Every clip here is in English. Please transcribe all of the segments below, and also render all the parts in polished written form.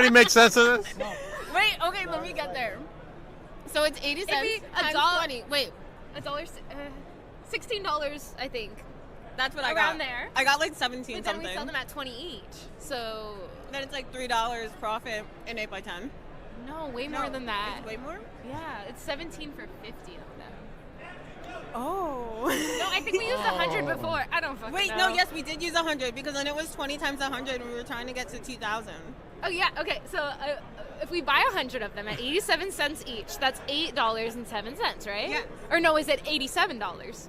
anybody make sense of this? Wait, okay, let me get there. So it's 80 cents times 20. Wait, $16, I think. that's what I got. Around there. I got like 17 But then something. we sell them at 20 each. So Then it's like $3 profit in 8x10. no, way more than that. It's way more? Yeah, it's 17 for 50 of them. Oh. No, I think we used 100 before. I don't fucking Wait, know. no, yes, we did use 100 because then it was 20 times 100 and we were trying to get to 2,000. Oh yeah, okay. So if we buy 100 of them at 87 cents each, that's $8.07, right? Yeah. Or no, is it $87?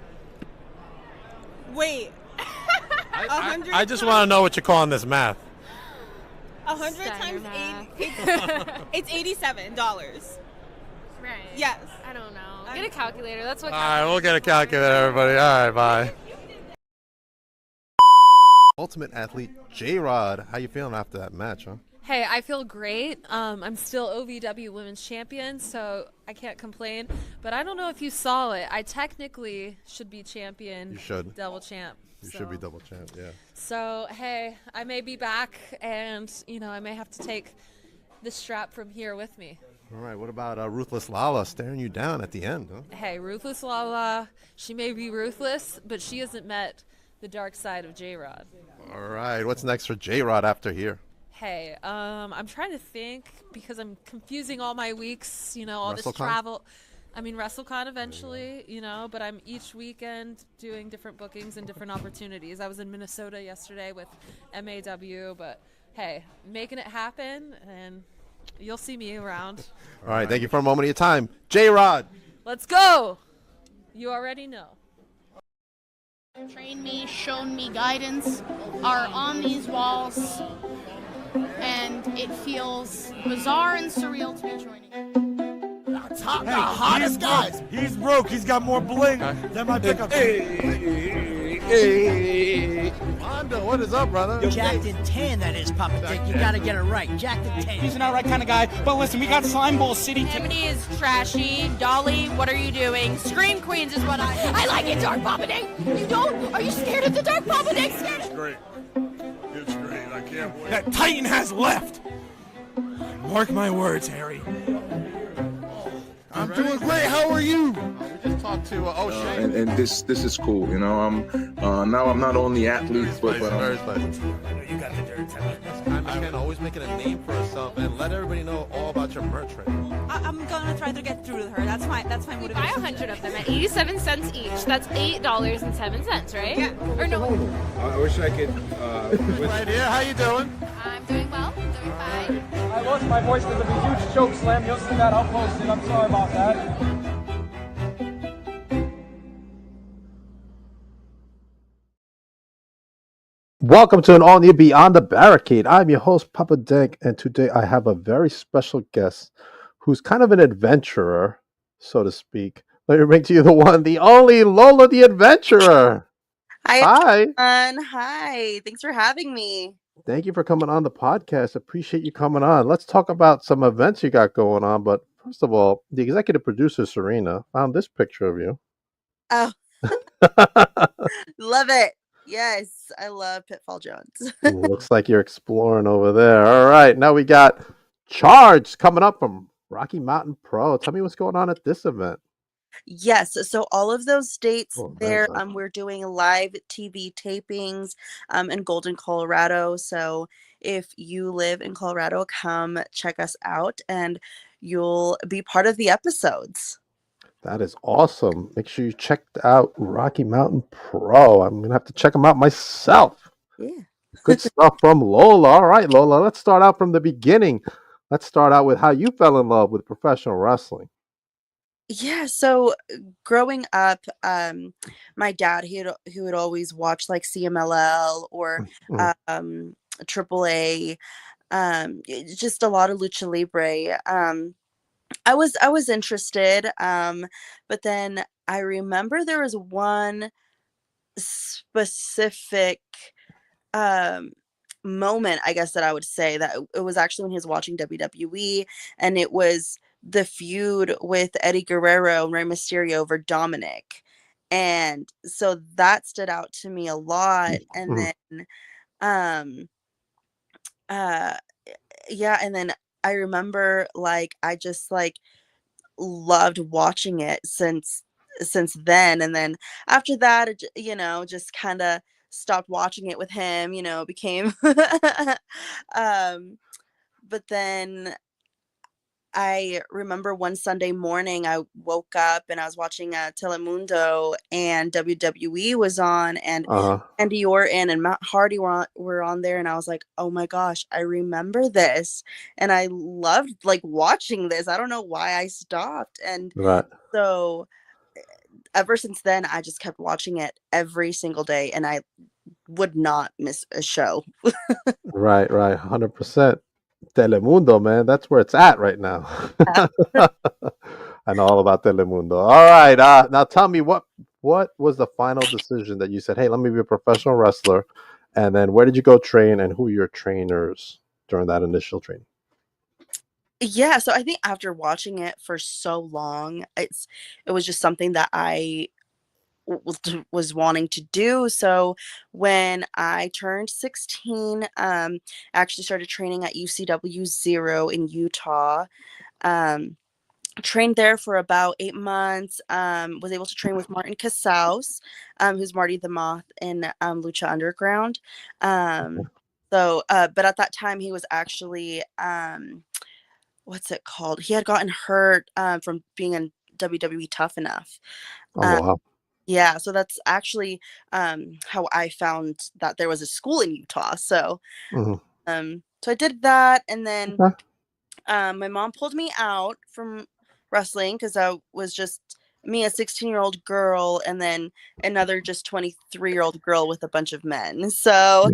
Wait. I just want to know what you're calling this math. 100 Steiner times math. 8, it's $87. Right. Yes. I don't know. Get a calculator. That's what. All right, we'll get a calculator, everybody. All right, bye. Ultimate athlete J-Rod, how you feeling after that match, huh? Hey, I feel great. I'm still OVW Women's Champion, so I can't complain. But I don't know if you saw it. I technically should be champion. You should. Double champ. You should be double champ, yeah. So, hey, I may be back, and, I may have to take the strap from here with me. All right, what about Ruthless Lola staring you down at the end, huh? Hey, Ruthless Lola, she may be ruthless, but she hasn't met the dark side of J-Rod. All right, what's next for J-Rod after here? Hey, I'm trying to think because I'm confusing all my weeks, all this WrestleCon? travel. I mean, WrestleCon eventually, but I'm each weekend doing different bookings and different opportunities. I was in Minnesota yesterday with MAW, but hey, making it happen, and you'll see me around. All right, thank you for a moment of your time. J-Rod. Let's go! You already know. Trained me, shown me guidance, are on these walls, and it feels bizarre and surreal to be joining. The hottest guys. He's broke. He's got more bling than my pickup. Hey, Mondo, what is up, brother? Jacked in tan, that is, Papa Dick. You gotta get it right. Jacked in tan. He's an outright kind of guy. But listen, we got Slime Bowl City. Amity is trashy. Dolly, what are you doing? Scream Queens is what I like it, Dark Papa Dick. You don't? Are you scared of the Dark Papa Dick? It's great. It's great. I can't wait. That Titan has left. Mark my words, Harry. I'm doing great. How are you? We just talked to O'Shea. And this is cool. I'm now I'm not only athlete, but Very spicy. I know you got the dirt. I can always making a name for herself and let everybody know all about your merch right now. I'm gonna try to get through to her. That's my We buy motivation. 100 of them at 87 cents each. That's $8.07, right? Yeah. Or no? I wish I could. Right here, how you doing? I'm doing well. I'm doing fine. I lost my voice because of a huge choke slam. You'll see that. I'll post it. I'm sorry about that. Welcome to an all-new Beyond the Barricade. I'm your host, Papa Dank, and today I have a very special guest who's kind of an adventurer, so to speak. Let me bring to you the one, the only Lola the Adventurer. Hi, Hi. everyone. Hi. Thanks for having me. Thank you for coming on the podcast. Appreciate you coming on. Let's talk about some events you got going on. But first of all, the executive producer, Serena, found this picture of you. Oh, love it. Yes, I love Pitfall Jones. Looks like you're exploring over there. All right. Now we got Charged coming up from Rocky Mountain Pro. Tell me what's going on at this event. Yes, so all of those dates Oh, there, nice. we're doing live TV tapings in Golden, Colorado. So if you live in Colorado, come check us out and you'll be part of the episodes. That is awesome. Make sure you check out Rocky Mountain Pro. I'm going to have to check them out myself. Yeah. Good stuff from Lola. All right, Lola, let's start out from the beginning. Let's start out with how you fell in love with professional wrestling. Yeah, so growing up, my dad, he would always watch like CMLL or AAA, just a lot of lucha libre. I was interested, but then I remember there was one specific moment, I guess that I would say that it was actually when he was watching WWE, and it was the feud with Eddie Guerrero and Rey Mysterio over Dominic. And so that stood out to me a lot. And then yeah, and then I remember like I just like loved watching it since then, and then after that just kind of stopped watching it with him, became um but then I remember one Sunday morning, I woke up and I was watching Telemundo, and WWE was on, and Uh-huh. Andy Orton and Matt Hardy were on there, and I was like, oh my gosh, I remember this, and I loved like watching this. I don't know why I stopped, and Right. so ever since then, I just kept watching it every single day, and I would not miss a show. Right, right. 100%. Telemundo, man. That's where it's at right now. I know all about Telemundo. All right. Now tell me what was the final decision that you said, "Hey, let me be a professional wrestler," and then where did you go train, and who were your trainers during that initial training? Yeah, so I think after watching it for so long, it was just something that I was wanting to do. So when I turned 16, I actually started training at UCW Zero in Utah. Um, Trained there for about 8 months. Was able to train with Martin Casaus, who's Marty the Moth in Lucha Underground. But at that time, he was actually what's it called? He had gotten hurt from being in WWE Tough Enough. Oh Uh, wow. yeah, so that's actually how I found that there was a school in Utah. Hmm. So I did that, and then Okay. my mom pulled me out from wrestling because I was just me, a 16-year-old girl, and then another just 23-year-old girl with a bunch of men. So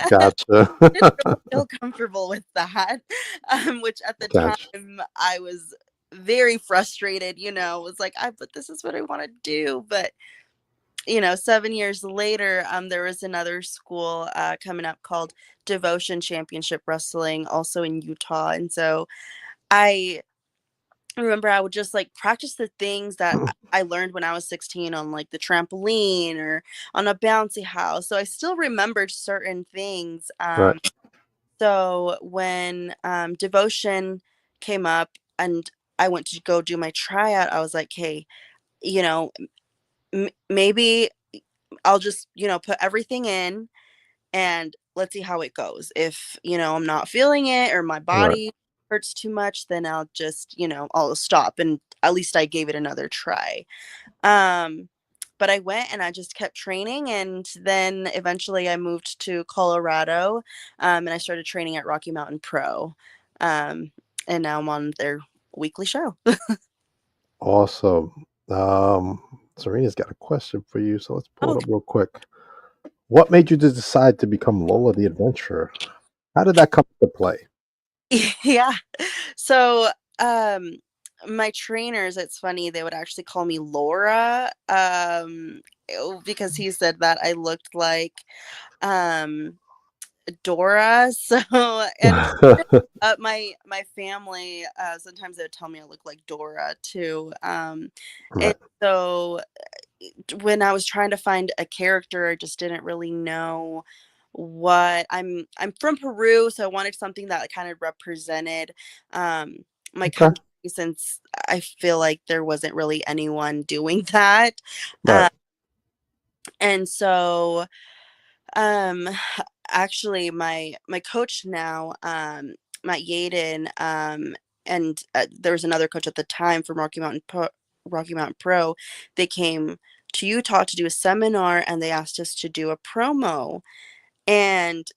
Gotcha. didn't really feel comfortable with that, which at the Gotcha. time I was very frustrated. Was like, but this is what I want to do. But 7 years later, there was another school coming up called Devotion Championship Wrestling, also in Utah, and so I remember I would just like practice the things that I learned when I was 16 on like the trampoline or on a bouncy house. So I still remembered certain things. Right. So when Devotion came up and I went to go do my tryout, I was like, hey, you know, maybe I'll just, put everything in and let's see how it goes. If, I'm not feeling it or my Right. body hurts too much, then I'll just, I'll stop, and at least I gave it another try. Um, but I went and I just kept training, and then eventually I moved to Colorado, and I started training at Rocky Mountain Pro. Um, and now I'm on their weekly show. Awesome. Serena's got a question for you, so let's pull Oh, it up real quick. What made you decide to become Lola the Adventurer? How did that come to play? yeah. So, my trainers, it's funny, they would actually call me Laura, because he said that I looked like um Dora. So, and my family, sometimes they would tell me I look like Dora too. And Right. so when I was trying to find a character, I just didn't really know what I'm from Peru, so I wanted something that kind of represented um my Okay. country, since I feel like there wasn't really anyone doing that. Right. And so um actually my coach now, Matt Yaden, and there was another coach at the time from Rocky Mountain Pro. They came to Utah to do a seminar, and they asked us to do a promo. And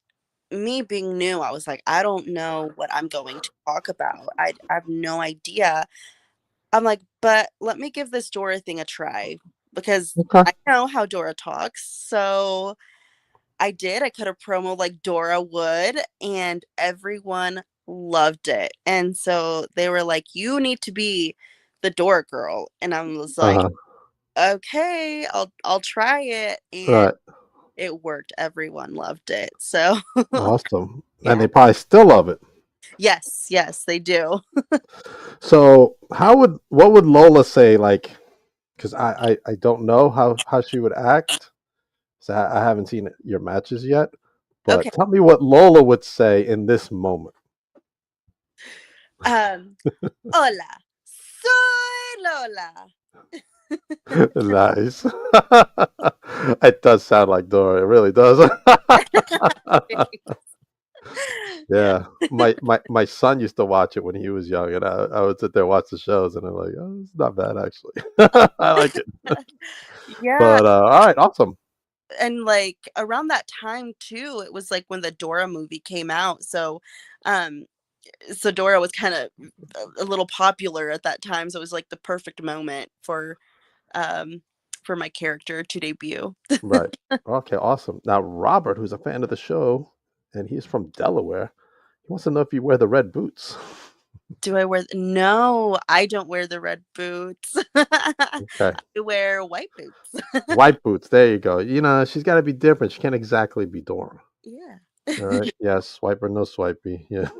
me being new, I was like, I don't know what I'm going to talk about. I have no idea. I'm like, but let me give this Dora thing a try, because Okay. I know how Dora talks. So I did. I cut a promo like Dora would, and everyone loved it. And so they were like, "You need to be the Dora girl." And I was like, Uh-huh. "Okay, I'll try it." And Right. it worked. Everyone loved it. So, Awesome. And yeah. they probably still love it. Yes, they do. So what would Lola say, like, because I don't know how she would act. So I haven't seen your matches yet. Okay. But tell me what Lola would say in this moment. Hola, soy Lola. Nice. It does sound like Dora. It really does. Yeah. Yeah. My son used to watch it when he was young, and I would sit there and watch the shows, and I'm like, oh, it's not bad actually. I like it. Yeah. But all right, awesome. And like around that time too, it was like when the Dora movie came out. Um, so Dora was kind of a little popular at that time. So it was like the perfect moment um for my character to debut. Right. Okay, awesome. Now Robert, who's a fan of the show, and he's from Delaware, he wants to know if you wear the red boots. Do I wear no, I don't wear the red boots. I Okay. wear white boots. White boots. There you go. She's got to be different. She can't exactly be Dora. Yeah. All right. Yes. Swiper, no swipey. Yeah.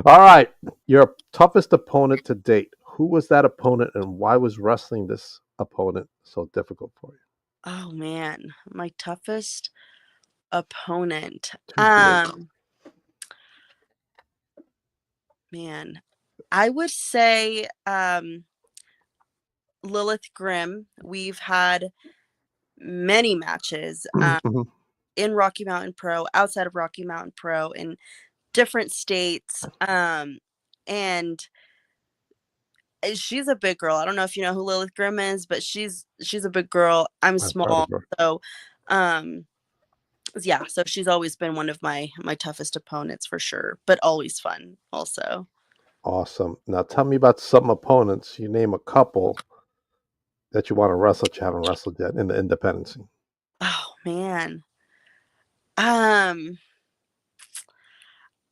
All right. Your toughest opponent to date. Who was that opponent, and why was wrestling this opponent so difficult for you? Oh man, my toughest opponent. To date. Man, I would say Lilith Grimm. We've had many matches Mhm. in Rocky Mountain Pro, outside of Rocky Mountain Pro, in different states. And she's a big girl. I don't know if you know who Lilith Grimm is, but she's a big girl. I'm I've heard of small, her. so um yeah, so she's always been one of my toughest opponents for sure, but always fun also. Awesome. Now tell me about some opponents. You name a couple that you want to wrestle that you haven't wrestled yet in the independent scene. Oh man. Um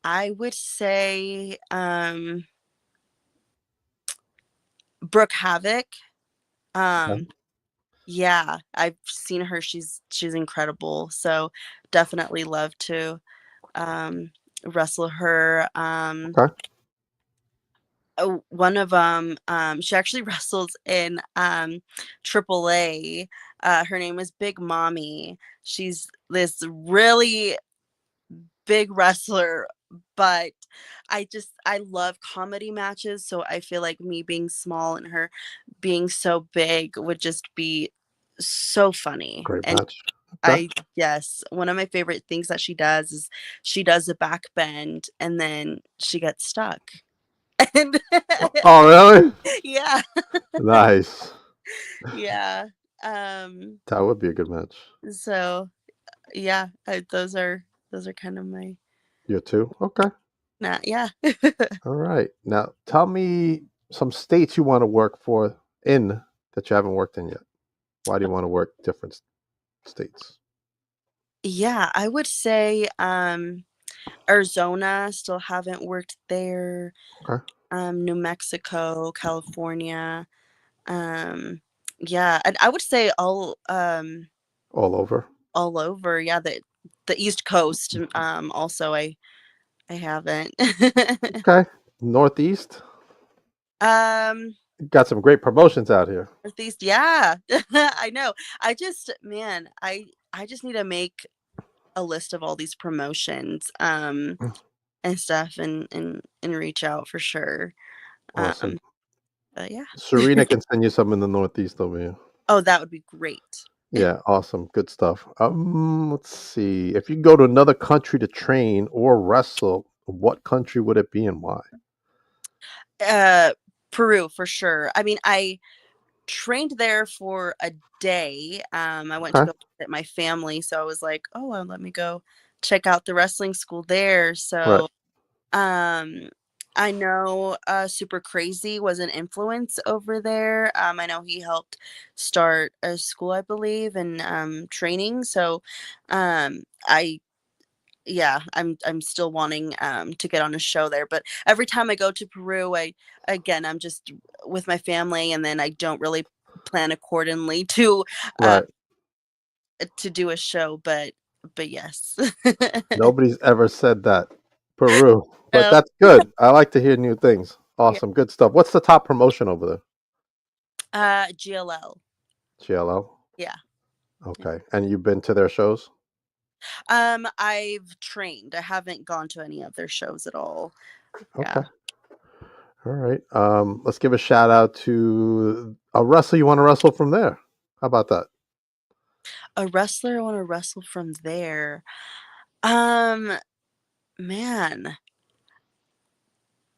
I would say Brooke Havoc. Okay. Um yeah, I've seen her. She's incredible. So definitely love to wrestle her. Okay. One of them, she actually wrestles in AAA. Her name is Big Mommy. She's this really big wrestler, but I love comedy matches, so I feel like me being small and her being so big would just be so funny. Great And match. Okay. yes, one of my favorite things that she does is she does a back bend and then she gets stuck. And Oh, really? yeah. Nice. Yeah. Um That would be a good match. so yeah, those are kind of my You too? Okay. not yeah. All right. Now tell me some states you want to work for in that you haven't worked in yet. Why do you want to work different states? Yeah, I would say Arizona, still haven't worked there. Okay. New Mexico, California. Um yeah, and I would say All over. all over. Yeah, the East Coast. Also I haven't. Okay. Northeast. um Got some great promotions out here. Northeast, yeah. I know. Man, I just need to make a list of all these promotions and stuff and reach out for sure. Awesome. But yeah. Serena can send you some in the Northeast over here. Oh, that would be great. Yeah, awesome. Good stuff. Let's see. If you go to another country to train or wrestle, what country would it be and why? Uh Peru for sure. I mean, I trained there for a day. I went to Okay. go visit my family, so I was like, "Oh, well, let me go check out the wrestling school there." Right. So, um I know Super Crazy was an influence over there. I know he helped start a school, I believe, and training. So, I yeah, I'm still wanting to get on a show there. But every time I go to Peru, I'm just with my family, and then I don't really plan accordingly uh, Right. to do a show. But yes, Nobody's ever said that. Peru. But no, that's good. I like to hear new things. yeah, Awesome. Good stuff. What's the top promotion over there? GLL, GLL. yeah. Okay. And you've been to their shows? I've trained. I haven't gone to any of their shows at all. Okay. All right. Let's give a shout out to a wrestler you want to wrestle from there. How about that? A wrestler I want to wrestle from there. Um, man,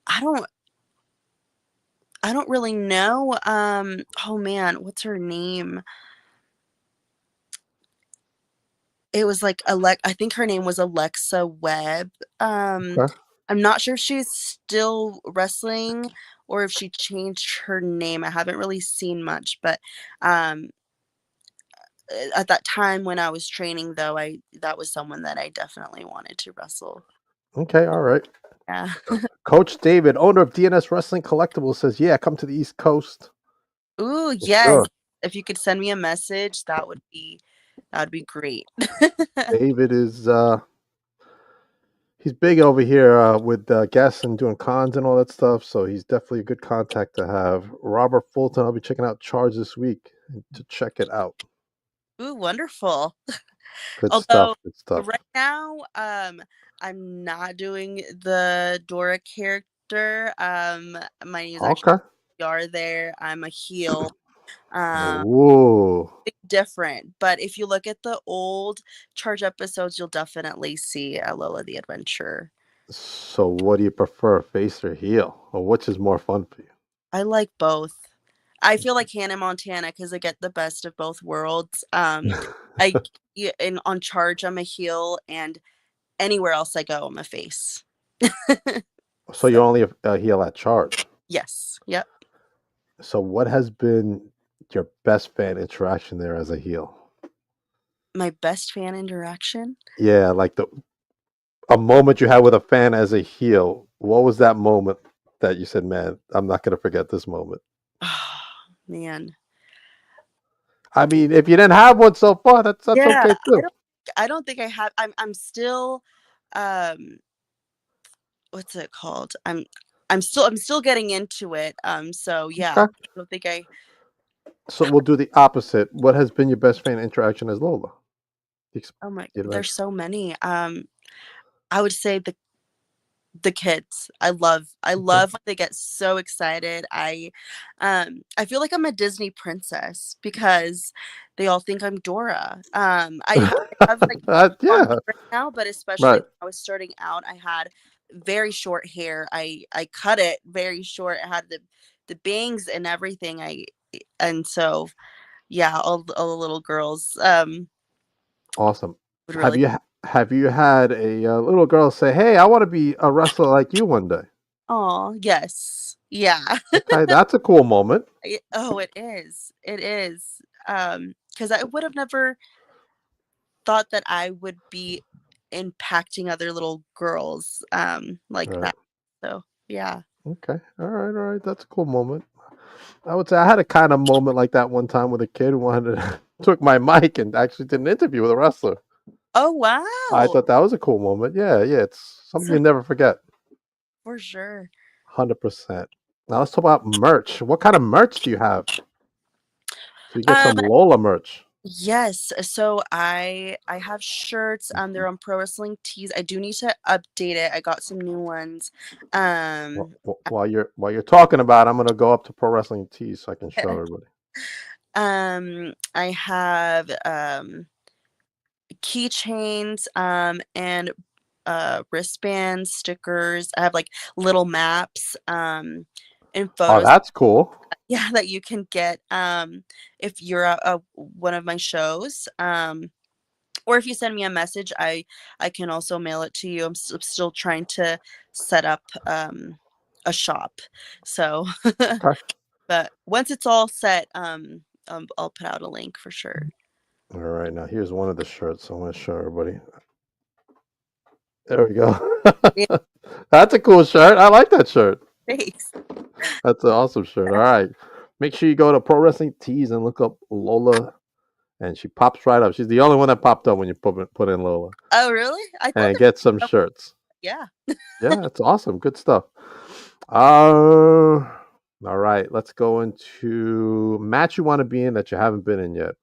I don't I don't really know. Oh man, what's her name? It was like I think her name was Alexa Webb. Okay. I'm not sure if she's still wrestling or if she changed her name. I haven't really seen much, but um at that time when I was training though, I that was someone that I definitely wanted to wrestle. Okay. All right. Yeah. Coach David, owner of DNS Wrestling Collectibles, says, "Yeah, come to the East Coast Ooh, for yes. sure." If you could send me a message, that would be great. David is he's big over here with guests and doing cons and all that stuff, so he's definitely a good contact to have. Robert Fulton, I'll be checking out Charge this week to check it out. Ooh, wonderful. Good Although stuff. Good stuff. right now, I'm not doing the Dora character. My name's actually Okay. PR there. I'm a heel. Um, Whoa. bit different. But if you look at the old Charge episodes, you'll definitely see Lola the Adventurer. So, what do you prefer, face or heel, or which is more fun for you? I like both. I feel like Hannah Montana because I get the best of both worlds. And on Charge, I'm a heel, and anywhere else I go, I'm a face. So you're only a heel at Charge. Yes. Yep. So, what has been your best fan interaction there as a heel? My best fan interaction? Yeah, like a moment you had with a fan as a heel. What was that moment that you said, "Man, I'm not gonna forget this moment"? Oh, man. I mean, if you didn't have one so far, that's Yeah, okay too. I don't think I have. I'm still um what's it called? I'm still getting into it. So yeah, Okay. I don't think I So we'll do the opposite. What has been your best fan interaction as Lola? oh my The there's adventure. so many. I would say the kids. Okay. I love when they get so excited. I feel like I'm a Disney princess because they all think I'm Dora. I have like long Yeah. hair now, but especially Right. when I was starting out, I had very short hair. I cut it very short. I had the bangs and everything. And so yeah, all the little girls Awesome. would really Have you had a little girl say, "Hey, I want to be a wrestler like you one day"? oh yes. Yeah. Okay, that's a cool moment. Oh, it is. It is. Because I would have never thought that I would be impacting other little girls, like Right. that. So, yeah. Okay. All right. That's a cool moment. I would say I had a kind of moment like that one time with a kid who wanted to took my mic and actually did an interview with a wrestler. Oh, I wow. thought that was a cool moment. Yeah, yeah. It's something So you never forget. for sure. 100%. Now let's talk about merch. What kind of merch do you have? So you get Um, some Lola merch. yes. So I have shirts. They're on Pro Wrestling Tees. I do need to update it. I got some new ones. Um, While you're talking about it, I'm gonna go up to Pro Wrestling Tees so I can show everybody. I have keychains and wristbands, stickers. I have like little maps and Oh, photos, that's cool. yeah, that you can get if you're a one of my shows. Or if you send me a message, I can also mail it to you. Still trying to set up a shop. So, Okay. but once it's all set, I'll put out a link for sure. All right. Now here's one of the shirts. I want to show everybody. There we go. Yeah, That's a cool shirt. I like that shirt. thanks. That's an awesome shirt. All right. Make sure you go to Pro Wrestling Tees and look up Lola, and she pops right up. She's the only one that popped up when you put in Lola, Oh, really? I thought and that. get some Oh, shirts. yeah. Yeah, it's awesome. Good stuff. All right. Let's go into match you want to be in that you haven't been in yet.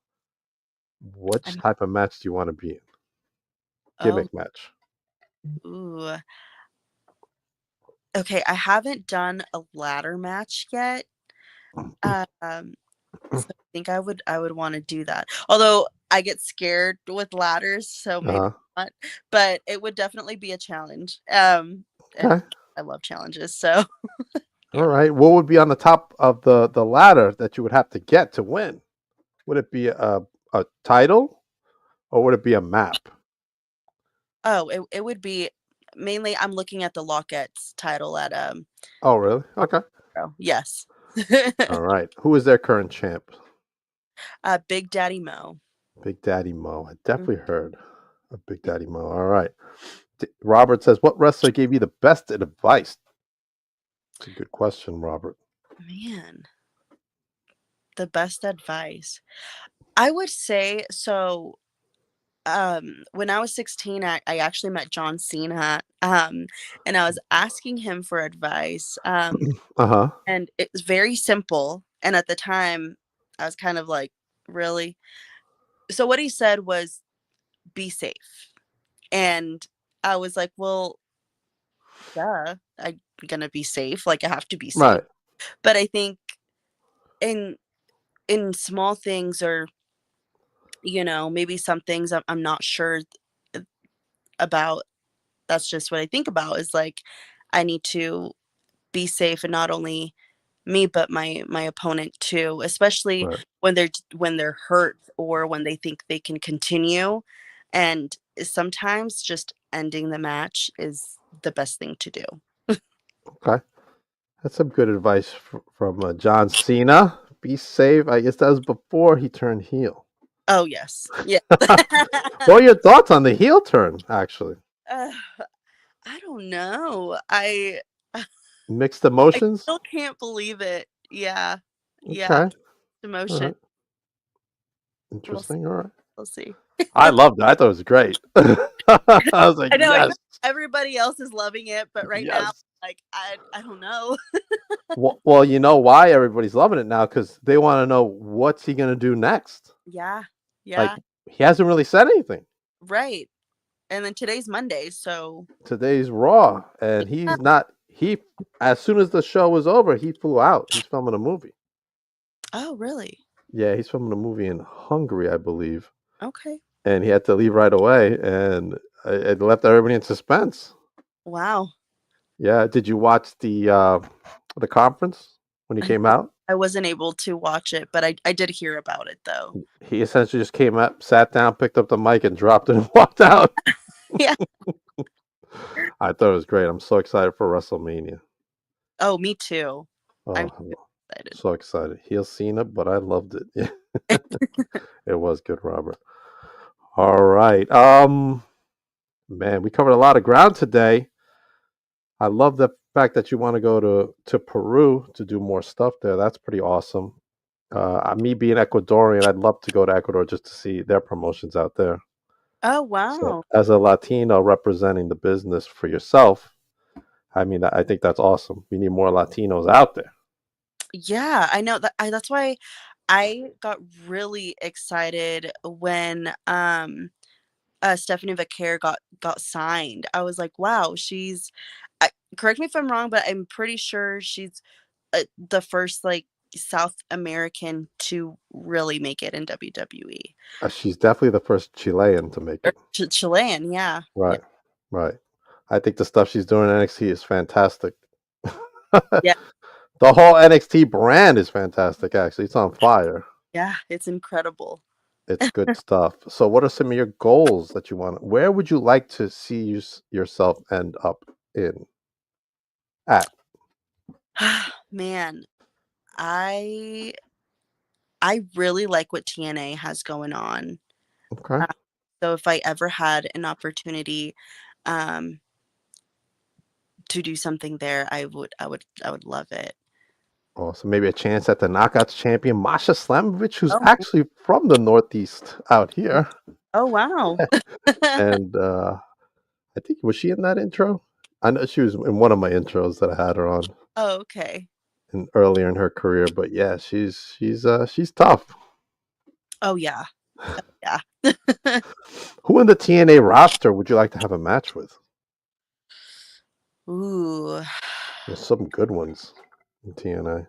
Which I'm, type of match do you want to be in? oh, Gimmick match. ooh. Okay, I haven't done a ladder match yet. So I think I would want to do that. Although I get scared with ladders, so maybe Uh-huh. not. But it would definitely be a challenge. And Okay. I love challenges, so All right. What would be on the top of the ladder that you would have to get to win? Would it be a title or would it be a map? it would be mainly I'm looking at the Lockett's title at Oh, really? Okay. yes. All right. Who is their current champ? Big Daddy Mo. Big Daddy Mo. I Mm, definitely heard of Big Daddy Mo. All right. Robert says, "What wrestler gave you the best advice?" It's a good question, Robert. Man, the best advice. I would say so. When I was 16, I actually met John Cena, and I was asking him for advice. Uh huh. And it was very simple. And at the time, I was kind of like, really? So what he said was, be safe. And I was like, well, duh, I'm gonna be safe. Like I have to be safe. Right. But I think in in small things or maybe some things I'm not sure about. That's just what I think about is like I need to be safe and not only me but my opponent too, especially Right. when they're hurt or when they think they can continue. And sometimes just ending the match is the best thing to do. Okay. That's some good advice from John Cena. Be safe. I guess that was before he turned heel. Oh yes. Yeah. What are your thoughts on the heel turn, actually? uh, I don't know. Mixed I emotions? still can't believe it. Yeah. Yeah. Okay. All Emotion. right. We'll see. Interesting. All right. We'll see. I loved it. I thought it was great. I was like, I know yes, everybody else is loving it, but right now, yes. like I don't know. Well, you know why everybody's loving it now? Because they want to know what's he going to do next. Yeah. Like, Yeah. he hasn't really said anything. Right. And then today's Monday, so Today's Raw, and yeah. he's not. As soon as the show was over, he flew out. He's filming a movie. Oh, really? Yeah, he's filming a movie in Hungary, I believe, Okay. and he had to leave right away, and it left everybody in suspense. Wow. Yeah, did you watch the conference when he I came out? I wasn't able to watch it, but I did hear about it though. He essentially just came up, sat down, picked up the mic, and dropped it and walked out. Yeah. I thought it was great. I'm so excited for WrestleMania. Oh, me too. I'm Oh, excited. so excited. Heel Cena, but I loved it. Yeah, it was good, Robert. All right. Man, we covered a lot of ground today. I love the fact that you want to go to Peru to do more stuff there. That's pretty awesome. Me being Ecuadorian, I'd love to go to Ecuador just to see their promotions out there. Oh, So, wow. as a Latino representing the business for yourself, I mean, I think that's awesome. We need more Latinos out there. Yeah, I know that's why I got really excited when Stephanie Vaquer got signed. I was like, wow, correct me if I'm wrong, but I'm pretty sure she's the first like South American to really make it in WWE. She's definitely the first Chilean to make Or it. Chilean, yeah. Yeah. Right, right. I think the stuff she's doing in NXT is fantastic. Yeah. The whole NXT brand is fantastic, actually. It's on fire. Yeah, it's incredible. It's good stuff. So, what are some of your goals that you want? Where would you like to see yourself end up in at? Man, I I really like what TNA has going on. Okay. Uh, so if I ever had an opportunity um to do something there, I would love it. Awesome. Maybe a chance at the Knockouts champion, Masha Slamovich, who's Oh, actually from the Northeast out here. oh wow. And I think, was she in that intro? I know she was in one of my intros that I had her on Oh, okay. earlier in her career. But yeah, she's tough. Oh yeah. Yeah. Who in the TNA roster would you like to have a match with? Ooh. There's some good ones in TNA.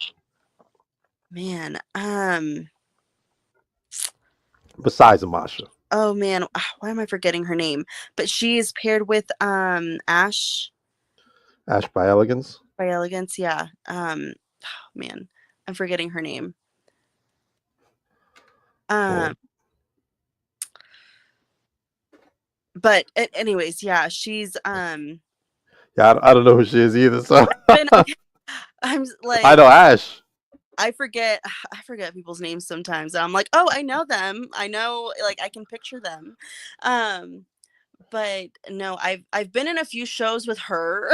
Man, Besides Amasha. oh man, why am I forgetting her name? But she is paired with Ash Ash by Elegance. by Elegance. Yeah. Man, I'm forgetting her name. Or, But anyways, yeah, she's yeah, I don't know who she is either. So been, I'm like, I know Ash. I forget people's names sometimes. I'm like, oh, I know them. I know, like, I can picture them. But no, I've been in a few shows with her.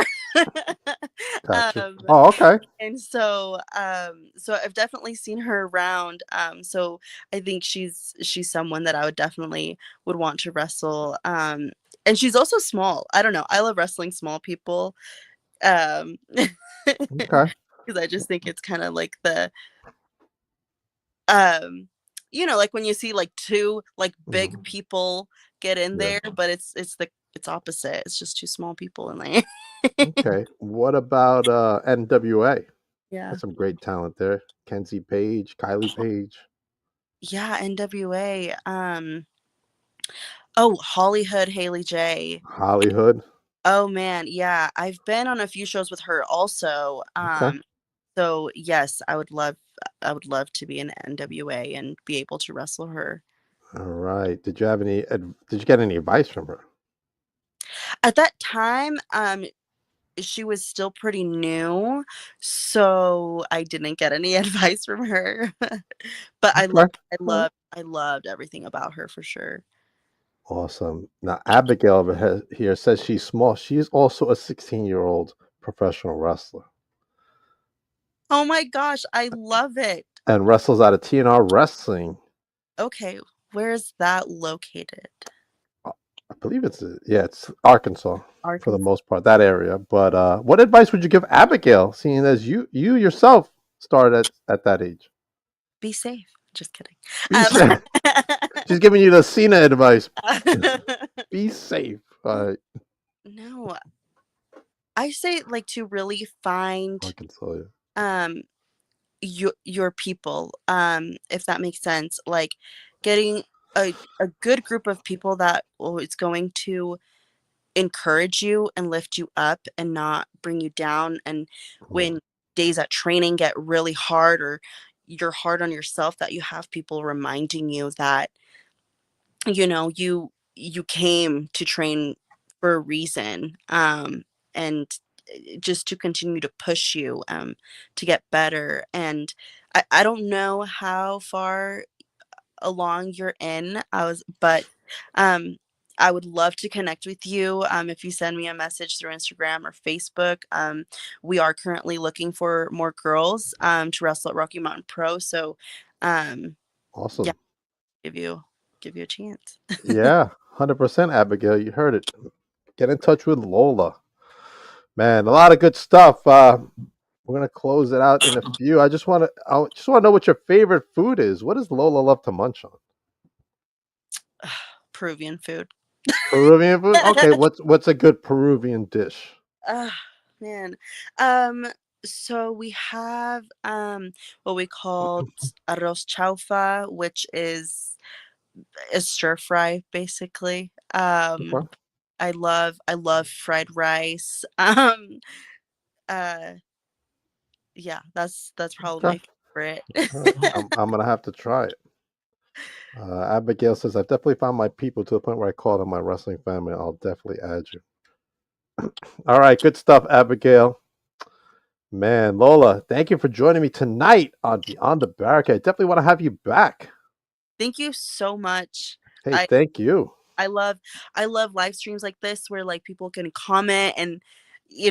Gotcha. Oh, okay. And so I've definitely seen her around. So I think she's someone that I would want to wrestle. And she's also small. I don't know. I love wrestling small people. Okay. Because I just think it's kind of like the like when you see like two like big people get in there, but it's opposite. It's just two small people in there. Okay. What about NWA? Yeah. That's some great talent there. Kenzie Page, Kylie Page. Yeah, NWA. Oh, Hollywood Haley J. Hollywood. Oh man, yeah. I've been on a few shows with her also. Okay. So yes, I would love to be in NWA and be able to wrestle her. All right. Did you get any advice from her? At that time, she was still pretty new, so I didn't get any advice from her. But I loved everything about her for sure. Awesome. Now Abigail over here says she's small. She's also a 16-year-old professional wrestler Oh my gosh, I love it. and wrestles out of TNR Wrestling. Okay, where is that located? I believe it's Arkansas for the Arkansas. most part, that area. But what advice would you give Abigail, seeing as you yourself started at that age? Be safe. Just kidding. Be safe. She's giving you the Cena advice. Be safe. All right. No, I say like to really find Arkansas, yeah. your people, if that makes sense. Like getting a good group of people that is going to encourage you and lift you up and not bring you down. And when days at training get really hard or you're hard on yourself, that you have people reminding you that you came to train for a reason, and just to continue to push you to get better. And I don't know how far along you're in. But I would love to connect with you. If you send me a message through Instagram or Facebook. We are currently looking for more girls to wrestle at Rocky Mountain Pro. So awesome. Yeah, give you a chance. Yeah, 100%, Abigail. You heard it. Get in touch with Lola. Man, a lot of good stuff. We're gonna close it out in a few. I just want to know what your favorite food is. What does Lola love to munch on? Peruvian food. Peruvian food. Okay, what's a good Peruvian dish? Man. So we have what we call arroz chaufa, which is a stir fry basically. Okay. I love fried rice. Yeah, that's probably my favorite. I'm gonna have to try it. Abigail says I've definitely found my people to the point where I call them my wrestling family. I'll definitely add you. All right, good stuff, Abigail. Man, Lola, thank you for joining me tonight on the Barricade. I definitely want to have you back. Thank you so much. Hey, thank you. I love live streams like this where like people can comment and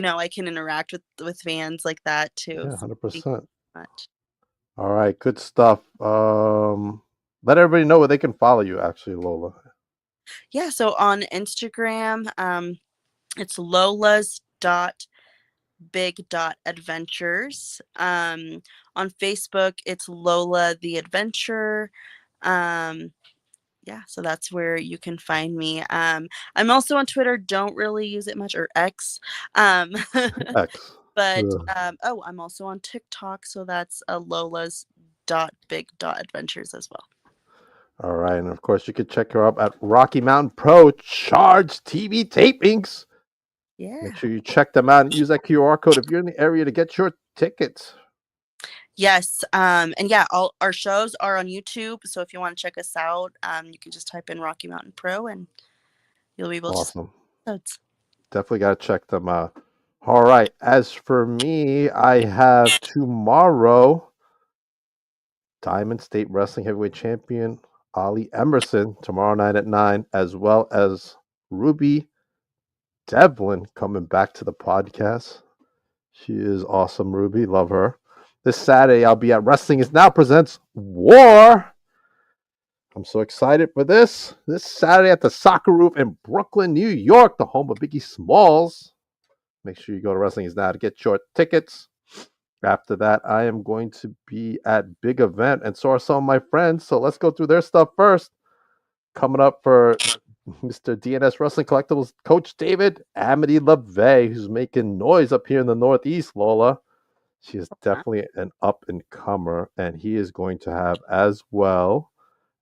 I can interact with fans like that too. Yeah, 100%. Much. All right, good stuff. Let everybody know where they can follow you, actually, Lola. Yeah, so on Instagram, it's lolas.big.adventures. On Facebook, it's Lola the Adventure. Yeah, so that's where you can find me. I'm also on Twitter. Don't really use it much, or X. X. But Ugh. I'm also on TikTok, so that's Lola's.big.adventures as well. All right, and of course you can check her up at Rocky Mountain Pro Charge TV Tapings. Yeah. Make sure you check them out and use that QR code if you're in the area to get your tickets. Yes. And yeah, all our shows are on YouTube. So if you want to check us out, you can just type in Rocky Mountain Pro and you'll be able Awesome. to see. Definitely got to check them out. All right. As for me, I have tomorrow Diamond State Wrestling Heavyweight Champion Ali Emerson tomorrow night at 9, as well as Ruby Devlin coming back to the podcast. She is awesome, Ruby. Love her. This Saturday, I'll be at Wrestling Is Now Presents War. I'm so excited for this. This Saturday at the Soccer Roof in Brooklyn, New York, the home of Biggie Smalls. Make sure you go to Wrestling Is Now to get your tickets. After that, I am going to be at Big Event, and so are some of my friends. So let's go through their stuff first. Coming up for Mr. DNS Wrestling Collectibles, Coach David Amity LaVey, who's making noise up here in the Northeast, Lola. She is definitely an up-and-comer, and he is going to have as well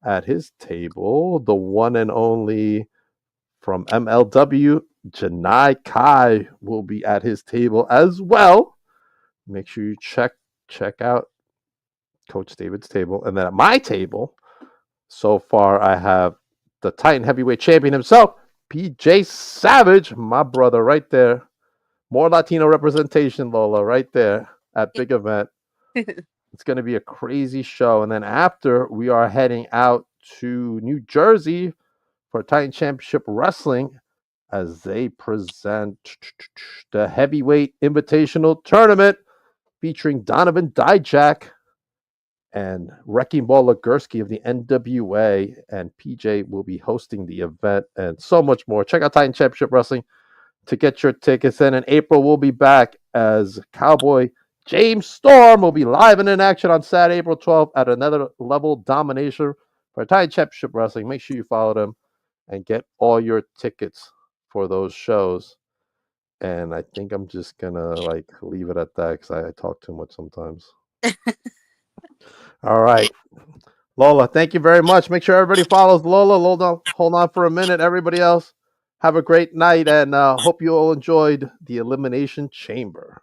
at his table the one and only from MLW, Janai Kai will be at his table as well. Make sure you check out Coach David's table. And then at my table, so far I have the Titan Heavyweight Champion himself, PJ Savage, my brother right there. More Latino representation, Lola, right there at Big Event. It's going to be a crazy show. And then after, we are heading out to New Jersey for Titan Championship Wrestling as they present the Heavyweight Invitational Tournament featuring Donovan Dijak and Wrecking Ball Legursky of the NWA. And PJ will be hosting the event and so much more. Check out Titan Championship Wrestling to get your tickets. And in April, we'll be back as Cowboy James Storm will be live and in action on Saturday, April 12th at Another Level Domination for Titan Championship Wrestling. Make sure you follow them and get all your tickets for those shows. And I think I'm just gonna leave it at that because I talk too much sometimes. All right, Lola, thank you very much. Make sure everybody follows Lola. Hold on for a minute. Everybody else, have a great night, and hope you all enjoyed the Elimination Chamber.